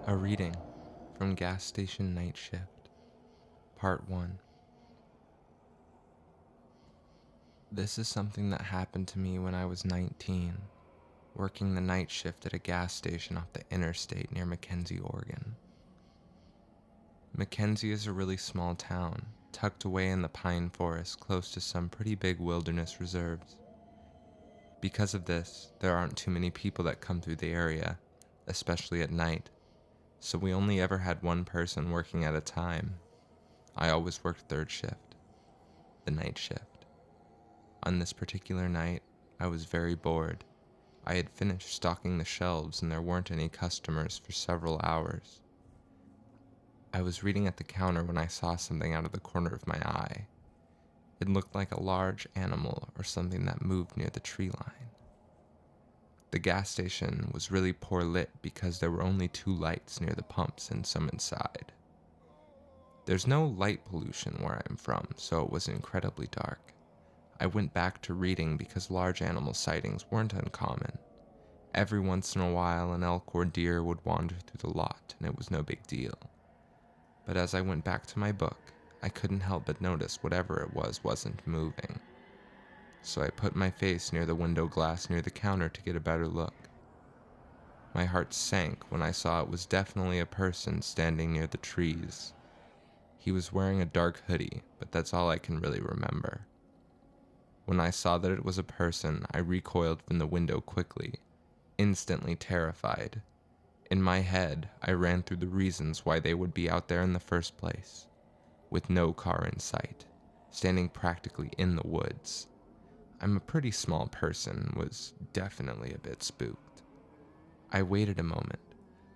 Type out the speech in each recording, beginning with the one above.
A reading from Gas Station Night Shift, Part 1. This is something that happened to me when I was 19, working the night shift at a gas station off the interstate near Mackenzie, Oregon. Mackenzie is a really small town, tucked away in the pine forest close to some pretty big wilderness reserves. Because of this, there aren't too many people that come through the area, especially at night. So we only ever had one person working at a time. I always worked third shift, the night shift. On this particular night, I was very bored. I had finished stocking the shelves and there weren't any customers for several hours. I was reading at the counter when I saw something out of the corner of my eye. It looked like a large animal or something that moved near the tree line. The gas station was really poor lit because there were only 2 lights near the pumps and some inside. There's no light pollution where I'm from, so it was incredibly dark. I went back to reading because large animal sightings weren't uncommon. Every once in a while, an elk or deer would wander through the lot, and it was no big deal. But as I went back to my book, I couldn't help but notice whatever it was wasn't moving. So I put my face near the window glass near the counter to get a better look. My heart sank when I saw it was definitely a person standing near the trees. He was wearing a dark hoodie, but that's all I can really remember. When I saw that it was a person, I recoiled from the window quickly, instantly terrified. In my head, I ran through the reasons why they would be out there in the first place, with no car in sight, standing practically in the woods. I'm a pretty small person, was definitely a bit spooked. I waited a moment,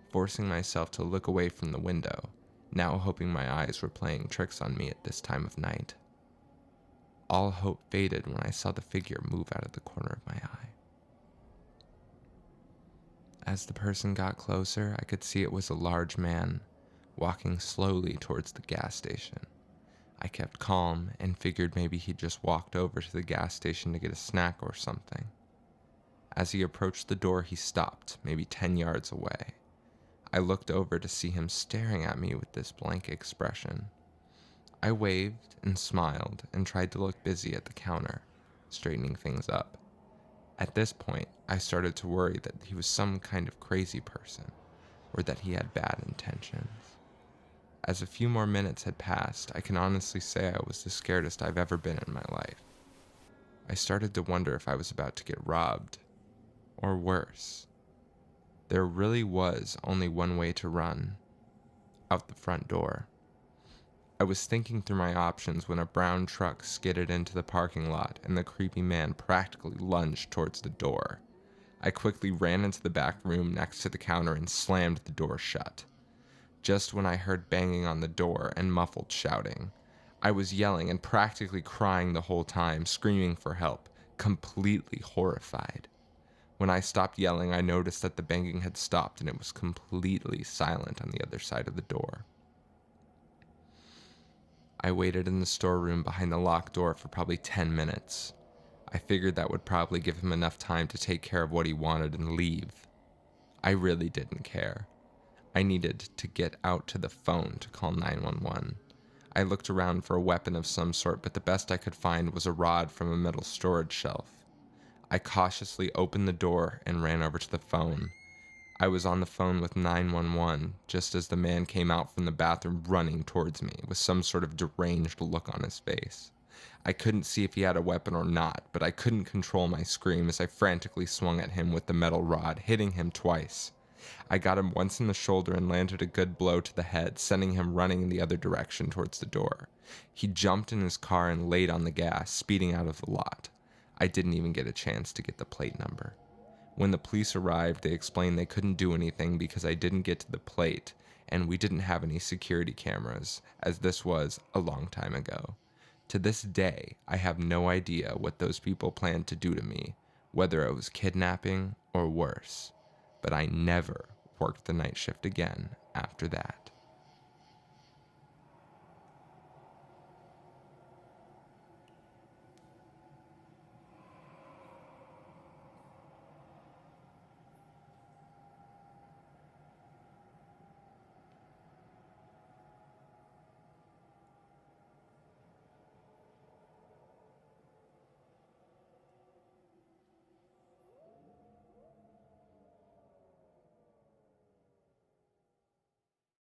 forcing myself to look away from the window, now hoping my eyes were playing tricks on me at this time of night. All hope faded when I saw the figure move out of the corner of my eye. As the person got closer, I could see it was a large man, walking slowly towards the gas station. I kept calm and figured maybe he'd just walked over to the gas station to get a snack or something. As he approached the door, he stopped, maybe 10 yards away. I looked over to see him staring at me with this blank expression. I waved and smiled and tried to look busy at the counter, straightening things up. At this point, I started to worry that he was some kind of crazy person, or that he had bad intentions. As a few more minutes had passed, I can honestly say I was the scaredest I've ever been in my life. I started to wonder if I was about to get robbed, or worse. There really was only one way to run, out the front door. I was thinking through my options when a brown truck skidded into the parking lot and the creepy man practically lunged towards the door. I quickly ran into the back room next to the counter and slammed the door shut. Just when I heard banging on the door and muffled shouting, I was yelling and practically crying the whole time, screaming for help, completely horrified. When I stopped yelling, I noticed that the banging had stopped and it was completely silent on the other side of the door. I waited in the storeroom behind the locked door for probably 10 minutes. I figured that would probably give him enough time to take care of what he wanted and leave. I really didn't care. I needed to get out to the phone to call 911. I looked around for a weapon of some sort, but the best I could find was a rod from a metal storage shelf. I cautiously opened the door and ran over to the phone. I was on the phone with 911 just as the man came out from the bathroom running towards me with some sort of deranged look on his face. I couldn't see if he had a weapon or not, but I couldn't control my scream as I frantically swung at him with the metal rod, hitting him twice. I got him once in the shoulder and landed a good blow to the head, sending him running in the other direction towards the door. He jumped in his car and laid on the gas, speeding out of the lot. I didn't even get a chance to get the plate number. When the police arrived, they explained they couldn't do anything because I didn't get to the plate, and we didn't have any security cameras, as this was a long time ago. To this day, I have no idea what those people planned to do to me, whether it was kidnapping or worse. But I never worked the night shift again after that.